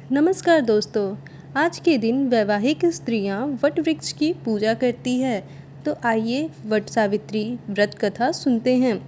नमस्कार दोस्तों। आज के दिन वैवाहिक स्त्रियां वट वृक्ष की पूजा करती है। तो आइए वट सावित्री व्रत कथा सुनते हैं।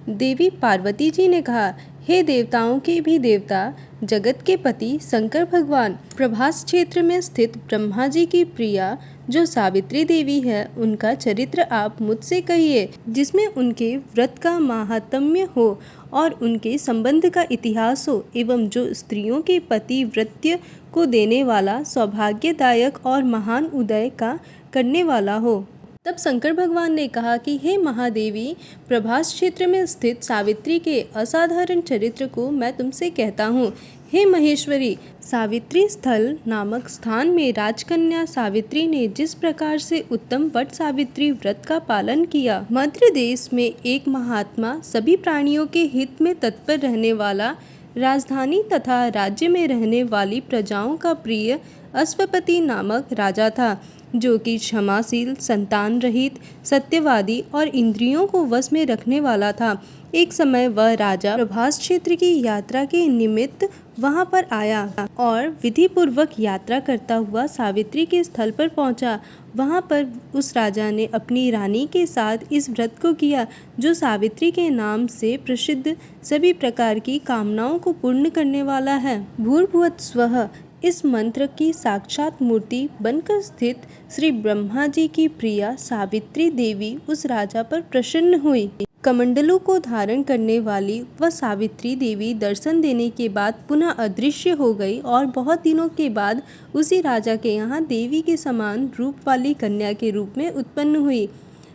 देवी पार्वती जी ने कहा, हे देवताओं के भी देवता, जगत के पति शंकर भगवान, प्रभास क्षेत्र में स्थित ब्रह्मा जी की प्रिया जो सावित्री देवी है, उनका चरित्र आप मुझसे कहिए, जिसमें उनके व्रत का महात्म्य हो और उनके संबंध का इतिहास हो, एवं जो स्त्रियों के पति व्रत्य को देने वाला, सौभाग्यदायक और महान उदय का करने वाला हो। तब शंकर भगवान ने कहा कि हे महादेवी, प्रभास क्षेत्र में स्थित सावित्री के असाधारण चरित्र को मैं तुमसे कहता हूँ। हे महेश्वरी, सावित्री स्थल नामक स्थान में राजकन्या सावित्री ने जिस प्रकार से उत्तम वट सावित्री व्रत का पालन किया, मध्य देश में एक महात्मा, सभी प्राणियों के हित में तत्पर रहने वाला, राजधानी तथा राज्य में रहने वाली प्रजाओं का प्रिय अश्वपति नामक राजा था, जो कि क्षमाशील, संतान रहित, सत्यवादी और इंद्रियों को वश में रखने वाला था। एक समय वह राजा प्रभास क्षेत्र की यात्रा के निमित्त वहां पर आया और विधि पूर्वक यात्रा करता हुआ सावित्री के स्थल पर पहुंचा। वहां पर उस राजा ने अपनी रानी के साथ इस व्रत को किया, जो सावित्री के नाम से प्रसिद्ध, सभी प्रकार की कामनाओं को पूर्ण करने वाला है। भूर्भुवः स्वः इस मंत्र की साक्षात मूर्ति बनकर स्थित श्री ब्रह्मा जी की प्रिया सावित्री देवी उस राजा पर प्रसन्न हुई। कमंडलों को धारण करने वाली वह सावित्री देवी दर्शन देने के बाद पुनः अदृश्य हो गई और बहुत दिनों के बाद उसी राजा के यहाँ देवी के समान रूप वाली कन्या के रूप में उत्पन्न हुई।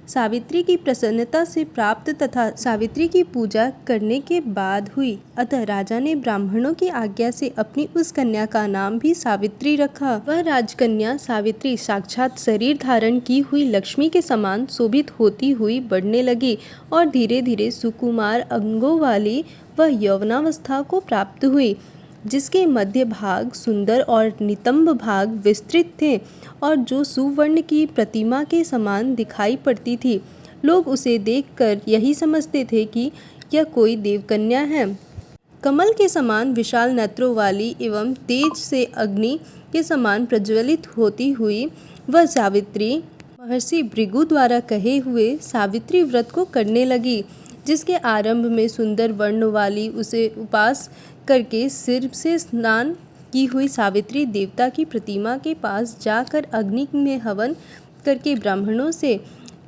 सावित्री की प्रसन्नता से प्राप्त तथा सावित्री की पूजा करने के बाद हुई। अतः राजा ने ब्राह्मणों की आज्ञा से अपनी उस कन्या का नाम भी सावित्री रखा। वह राजकन्या सावित्री साक्षात शरीर धारण की हुई लक्ष्मी के समान शोभित होती हुई बढ़ने लगी और धीरे धीरे सुकुमार अंगों वाली वह यौवनावस्था को प्राप्त हुई, जिसके मध्य भाग सुंदर और नितंब भाग विस्तृत थे और जो सुवर्ण की प्रतिमा के समान दिखाई पड़ती थी। लोग उसे देखकर यही समझते थे कि यह कोई देवकन्या है। कमल के समान विशाल नेत्रों वाली एवं तेज से अग्नि के समान प्रज्वलित होती हुई वह सावित्री महर्षि भृगु द्वारा कहे हुए सावित्री व्रत को करने लगी, जिसके आरंभ में सुंदर वर्ण वाली उसे उपास करके सिर से स्नान की हुई सावित्री देवता की प्रतिमा के पास जाकर अग्नि में हवन करके ब्राह्मणों से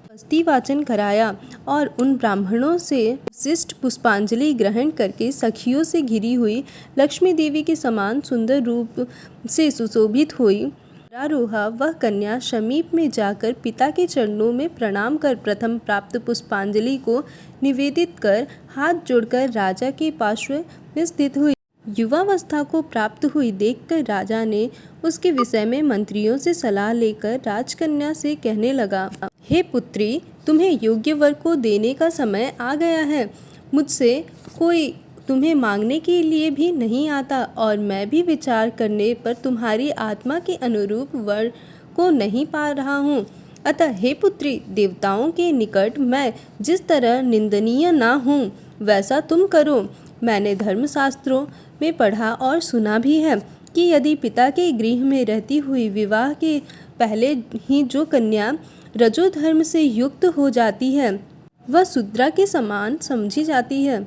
बस्ती वाचन कराया और उन ब्राह्मणों से विशिष्ट पुष्पांजलि ग्रहण करके सखियों से घिरी हुई लक्ष्मी देवी के समान सुंदर रूप से सुशोभित हुई। परारोहा वह कन्या समीप में जाकर पिता के चरणों में प्रणाम कर प्रथम प्राप्त पुष्पांजलि को निवेदित कर हाथ जोड़कर राजा के पार्श्व में स्थित हुई। युवावस्था को प्राप्त हुई देखकर राजा ने उसके विषय में मंत्रियों से सलाह लेकर राजकन्या से कहने लगा, हे पुत्री, तुम्हें योग्य वर को देने का समय आ गया है। मुझसे कोई तुम्हें मांगने के लिए भी नहीं आता और मैं भी विचार करने पर तुम्हारी आत्मा के अनुरूप वर को नहीं पा रहा हूँ। अतः हे पुत्री, देवताओं के निकट मैं जिस तरह निंदनीय ना हूँ, वैसा तुम करो। मैंने धर्मशास्त्रों में पढ़ा और सुना भी है कि यदि पिता के गृह में रहती हुई विवाह के पहले ही जो कन्या रजोधर्म से युक्त हो जाती है, वह शूद्रा के समान समझी जाती है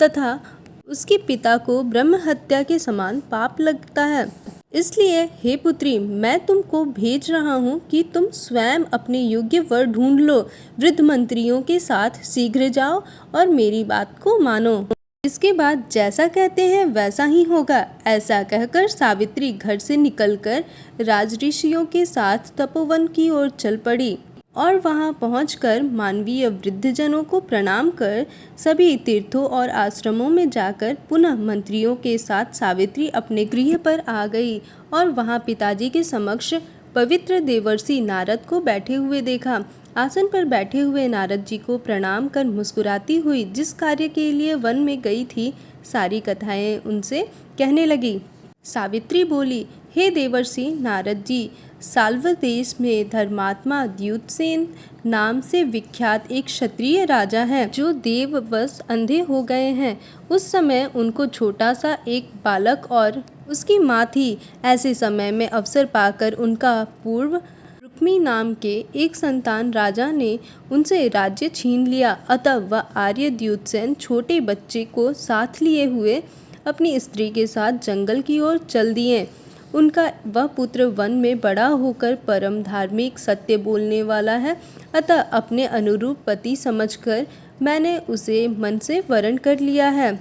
तथा उसके पिता को ब्रह्म हत्या के समान पाप लगता है। इसलिए हे पुत्री, मैं तुमको भेज रहा हूँ कि तुम स्वयं अपने योग्य वर ढूंढ लो। वृद्ध मंत्रियों के साथ शीघ्र जाओ और मेरी बात को मानो। इसके बाद जैसा कहते हैं वैसा ही होगा। ऐसा कहकर सावित्री घर से निकलकर राजऋषियों के साथ तपोवन की ओर चल पड़ी और वहां पहुंचकर मानवीय वृद्धजनों को प्रणाम कर सभी तीर्थों और आश्रमों में जाकर पुनः मंत्रियों के साथ सावित्री अपने गृह पर आ गई और वहां पिताजी के समक्ष पवित्र देवर्षि नारद को बैठे हुए देखा। आसन पर बैठे हुए नारद जी को प्रणाम कर मुस्कुराती हुई जिस कार्य के लिए वन में गई थी, सारी कथाएं उनसे कहने लगी। सावित्री बोली, हे देवर्षि नारद जी, साल्व देश में धर्मात्मा द्युतसेन नाम से विख्यात एक क्षत्रिय राजा है, जो देववश अंधे हो गए हैं। उस समय उनको छोटा सा एक बालक और उसकी माँ थी। ऐसे समय में अवसर पाकर उनका पूर्व रुक्मी नाम के एक संतान राजा ने उनसे राज्य छीन लिया। अतः वह आर्यद्यूतसेन छोटे बच्चे को साथ लिए हुए अपनी स्त्री के साथ जंगल की ओर चल दिए। उनका वह पुत्र वन में बड़ा होकर परम धार्मिक, सत्य बोलने वाला है। अतः अपने अनुरूप पति समझकर मैंने उसे मन से वरण कर लिया है।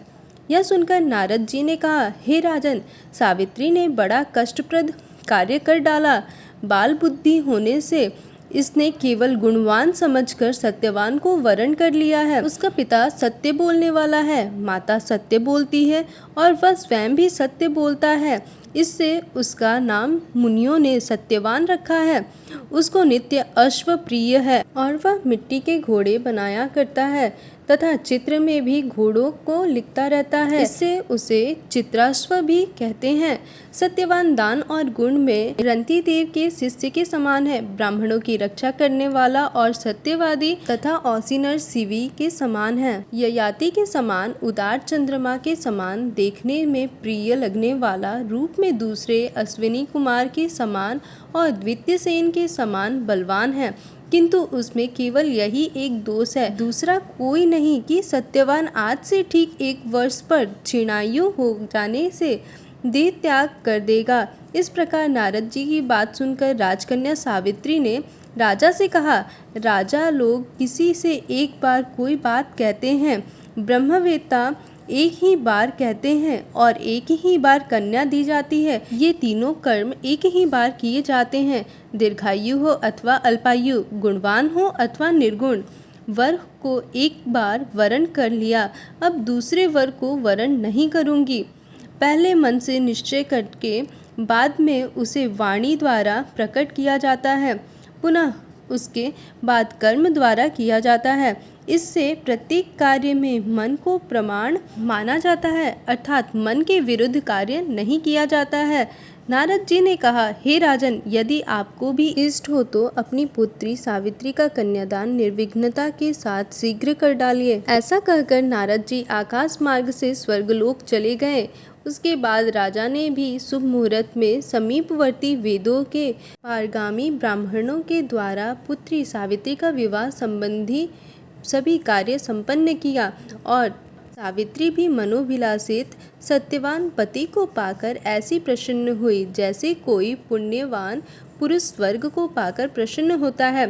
यह सुनकर नारद जी ने कहा, हे राजन, सावित्री ने बड़ा कष्टप्रद कार्य कर डाला। बाल बुद्धि होने से इसने केवल गुणवान समझकर सत्यवान को वरण कर लिया है। उसका पिता सत्य बोलने वाला है, माता सत्य बोलती है और वह स्वयं भी सत्य बोलता है। इससे उसका नाम मुनियों ने सत्यवान रखा है। उसको नित्य अश्व प्रिय है और वह मिट्टी के घोड़े बनाया करता है तथा चित्र में भी घोड़ों को लिखता रहता है। इससे उसे चित्राश्व भी कहते हैं। सत्यवान दान और गुण में रंती देव के शिष्य के समान है। ब्राह्मणों की रक्षा करने वाला और सत्यवादी तथा औसीनर शिवी के समान है। ययाति के समान, उदार चंद्रमा के समान, देखने में प्रिय लगने वाला, रूप में दूसरे अश्विनी कुमार के समान और द्वितीय सेन के समान बलवान है। किंतु उसमें केवल यही एक दोष है, दूसरा कोई नहीं, कि सत्यवान आज से ठीक 1 वर्ष पर क्षीणायु हो जाने से देह त्याग कर देगा। इस प्रकार नारद जी की बात सुनकर राजकन्या सावित्री ने राजा से कहा, राजा लोग किसी से एक बार कोई बात कहते हैं, ब्रह्मवेत्ता एक ही बार कहते हैं और एक ही बार कन्या दी जाती है। ये तीनों कर्म एक ही बार किए जाते हैं, दीर्घायु हो अथवा अल्पायु, गुणवान हो अथवा निर्गुण। वर को एक बार वरण कर लिया, अब दूसरे वर को वरण नहीं करूँगी। पहले मन से निश्चय करके बाद में उसे वाणी द्वारा प्रकट किया जाता है, पुनः उसके बाद कर्म द्वारा किया जाता है। इससे प्रत्येक कार्य में मन को प्रमाण माना जाता है, अर्थात मन के विरुद्ध कार्य नहीं किया जाता है। नारद जी ने कहा, हे राजन, यदि आपको भी इष्ट हो तो अपनी पुत्री सावित्री का कन्यादान निर्विघ्नता के साथ शीघ्र कर डालिए। ऐसा कहकर नारद जी आकाश मार्ग से स्वर्गलोक चले गए। उसके बाद राजा ने भी शुभ मुहूर्त में समीपवर्ती वेदों के पारगामी ब्राह्मणों के द्वारा पुत्री सावित्री का विवाह संबंधी सभी कार्य संपन्न किया और सावित्री भी मनोभिलाषित सत्यवान पति को पाकर ऐसी प्रसन्न हुई जैसे कोई पुण्यवान पुरुष स्वर्ग को पाकर प्रसन्न होता है।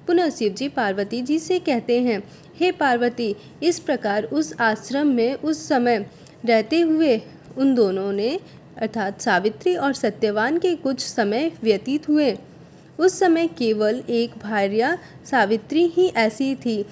पुनः शिवजी पार्वती जी से कहते हैं, हे पार्वती, इस प्रकार उस आश्रम में उस समय रहते हुए उन दोनों ने अर्थात सावित्री और सत्यवान के कुछ समय व्यतीत हुए। उस समय केवल एक भार्या सावित्री ही ऐसी थी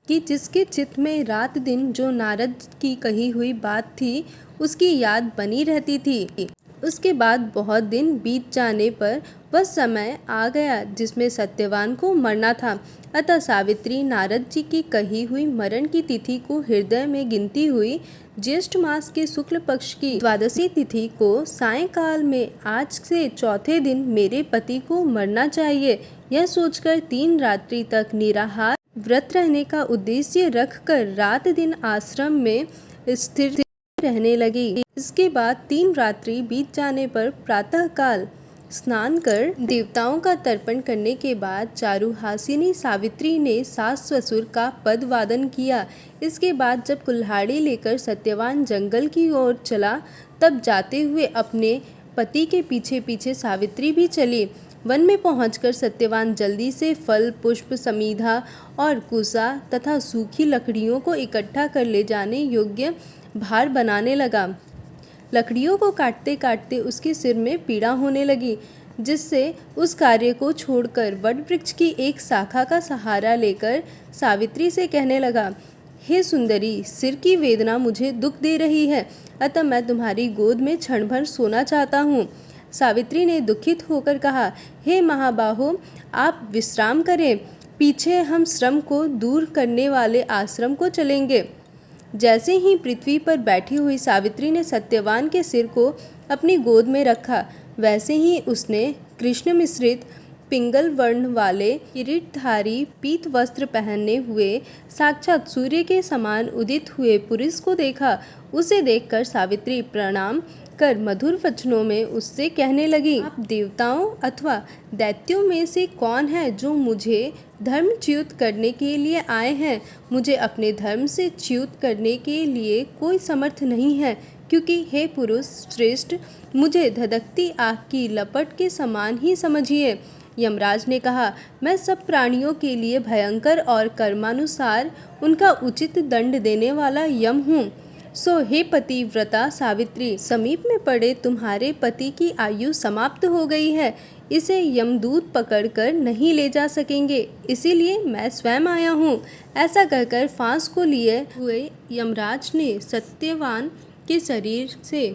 कि जिसके चित्त में रात दिन जो नारद की कही हुई बात थी उसकी याद बनी रहती थी। उसके बाद बहुत दिन बीत जाने पर वह समय आ गया जिसमें सत्यवान को मरना था। अतः सावित्री नारद जी की कही हुई मरण की तिथि को हृदय में गिनती हुई ज्येष्ठ मास के शुक्ल पक्ष की 12वीं तिथि को सायंकाल में आज से चौथे दिन मेरे पति को मरना चाहिए, यह सोचकर 3 रात्रि तक निराहार व्रत रहने का उद्देश्य रखकर रात दिन आश्रम में स्थिर रहने लगी। इसके बाद 3 रात्रि बीत जाने पर प्रातःकाल स्नान कर देवताओं का तर्पण करने के बाद चारुहासिनी सावित्री ने सास ससुर का पद वादन किया। इसके बाद जब कुल्हाड़ी लेकर सत्यवान जंगल की ओर चला तब जाते हुए अपने पति के पीछे पीछे सावित्री भी चली। वन में पहुंचकर सत्यवान जल्दी से फल, पुष्प, समीधा और कुसा तथा सूखी लकड़ियों को इकट्ठा कर ले जाने योग्य भार बनाने लगा। लकड़ियों को काटते काटते उसके सिर में पीड़ा होने लगी, जिससे उस कार्य को छोड़कर वट वृक्ष की एक शाखा का सहारा लेकर सावित्री से कहने लगा, हे सुंदरी, सिर की वेदना मुझे दुख दे रही है, अतः मैं तुम्हारी गोद में क्षण भर सोना चाहता हूँ। सावित्री ने दुखित होकर कहा, हे महाबाहो, आप विश्राम करें, पीछे हम श्रम को दूर करने वाले आश्रम को चलेंगे। जैसे ही पृथ्वी पर बैठी हुई सावित्री ने सत्यवान के सिर को अपनी गोद में रखा, वैसे ही उसने कृष्ण मिश्रित पिंगल वर्ण वाले किरीटधारी पीत वस्त्र पहने हुए साक्षात सूर्य के समान उदित हुए पुरुष को देखा। उसे देखकर सावित्री प्रणाम कर मधुर वचनों में उससे कहने लगी, आप देवताओं अथवा दैत्यों में से कौन है जो मुझे धर्मच्युत करने के लिए आए हैं? मुझे अपने धर्म से च्युत करने के लिए कोई समर्थ नहीं है, क्योंकि हे पुरुष श्रेष्ठ, मुझे धधकती आग की लपट के समान ही समझिए। यमराज ने कहा, मैं सब प्राणियों के लिए भयंकर और कर्मानुसार उनका उचित दंड देने वाला यम हूँ। सो हे पतिव्रता सावित्री, समीप में पड़े तुम्हारे पति की आयु समाप्त हो गई है, इसे यमदूत पकड़कर नहीं ले जा सकेंगे, इसीलिए मैं स्वयं आया हूँ। ऐसा कहकर फांस को लिए हुए यमराज ने सत्यवान के शरीर से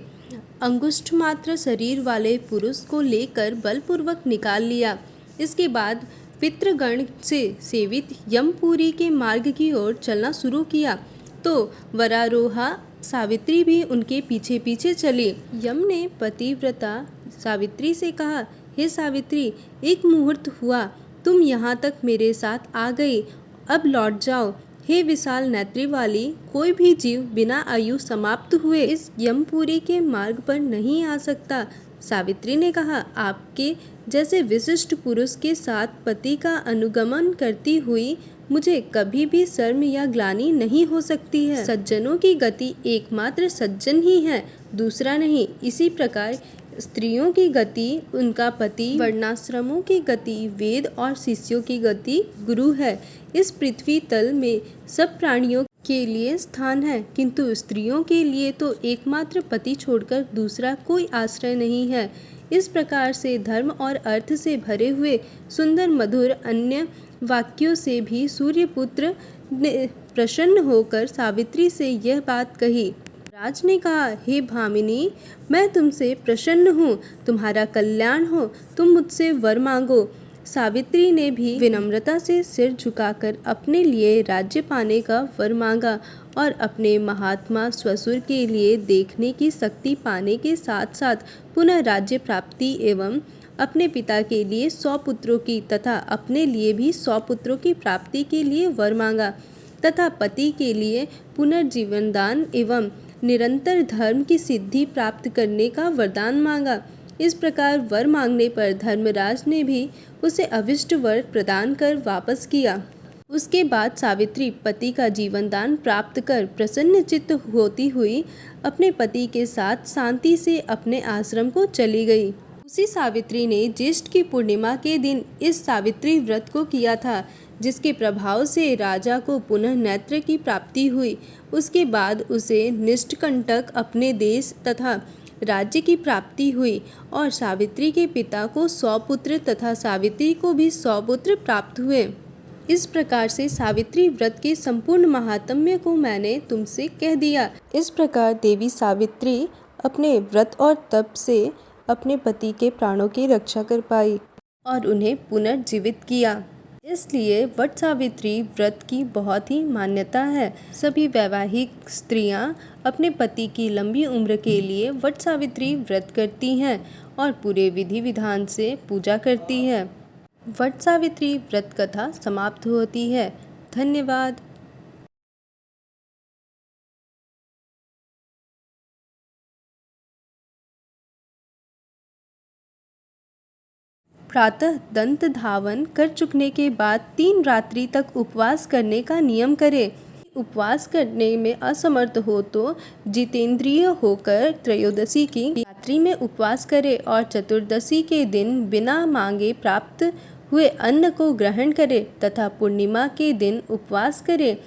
अंगुष्ठ मात्र शरीर वाले पुरुष को लेकर बलपूर्वक निकाल लिया। इसके बाद पितृगण से सेवित यमपुरी के मार्ग की ओर चलना शुरू किया, तो वरारोहा सावित्री भी उनके पीछे पीछे चली। यम ने पतिव्रता सावित्री से कहा, हे सावित्री, एक मुहूर्त हुआ, तुम यहाँ तक मेरे साथ आ गई, अब लौट जाओ। हे विशाल नेत्री वाली, कोई भी जीव बिना आयु समाप्त हुए इस यमपुरी के मार्ग पर नहीं आ सकता। सावित्री ने कहा, आपके जैसे विशिष्ट पुरुष के साथ पति का अनुगमन करती हुई मुझे कभी भी शर्म या ग्लानि नहीं हो सकती है। सज्जनों की गति एकमात्र सज्जन ही है, दूसरा नहीं। इसी प्रकार स्त्रियों की गति उनका पति, वर्णाश्रमों की गति वेद और शिष्यों की गति गुरु है। इस पृथ्वी तल में सब प्राणियों के लिए स्थान है, किंतु स्त्रियों के लिए तो एकमात्र पति छोड़कर दूसरा कोई आश्रय नहीं है। इस प्रकार से धर्म और अर्थ से भरे हुए सुंदर मधुर अन्य वाक्यों से भी सूर्यपुत्र ने प्रसन्न होकर सावित्री से यह बात कही। राज ने कहा, हे भामिनी, मैं तुमसे प्रसन्न हूँ, तुम्हारा कल्याण हो, तुम मुझसे वर मांगो। सावित्री ने भी विनम्रता से सिर झुकाकर अपने लिए राज्य पाने का वर मांगा और अपने महात्मा ससुर के लिए देखने की शक्ति पाने के साथ साथ पुनः राज्य प्राप्ति एवं अपने पिता के लिए 100 पुत्रों की तथा अपने लिए भी 100 पुत्रों की प्राप्ति के लिए वर मांगा तथा पति के लिए पुनर्जीवन दान एवं निरंतर धर्म की सिद्धि प्राप्त करने का वरदान मांगा। इस प्रकार वर मांगने पर धर्मराज ने भी उसे अभिष्ट वर प्रदान कर वापस किया। उसके बाद सावित्री पति का जीवन दान प्राप्त कर प्रसन्नचित्त होती हुई अपने पति के साथ शांति से अपने आश्रम को चली गई। उसी सावित्री ने ज्येष्ठ की पूर्णिमा के दिन इस सावित्री व्रत को किया था, जिसके प्रभाव से राजा को पुनः नेत्र की प्राप्ति हुई। उसके बाद उसे निष्कंटक अपने देश तथा राज्य की प्राप्ति हुई और सावित्री के पिता को 100 पुत्र तथा सावित्री को भी 100 पुत्र प्राप्त हुए। इस प्रकार से सावित्री व्रत के संपूर्ण महात्म्य को मैंने तुमसे कह दिया। इस प्रकार देवी सावित्री अपने व्रत और तप से अपने पति के प्राणों की रक्षा कर पाई और उन्हें पुनर्जीवित किया। इसलिए वट सावित्री व्रत की बहुत ही मान्यता है। सभी वैवाहिक स्त्रियां अपने पति की लंबी उम्र के लिए वट सावित्री व्रत करती हैं और पूरे विधि विधान से पूजा करती है। वट सावित्री व्रत कथा समाप्त होती है। धन्यवाद। प्रातः दंत धावन कर चुकने के बाद 3 रात्रि तक उपवास करने का नियम करें। उपवास करने में असमर्थ हो तो जितेंद्रिय होकर त्रयोदशी की रात्रि में उपवास करे और चतुर्दशी के दिन बिना मांगे प्राप्त हुए अन्न को ग्रहण करे तथा पूर्णिमा के दिन उपवास करे।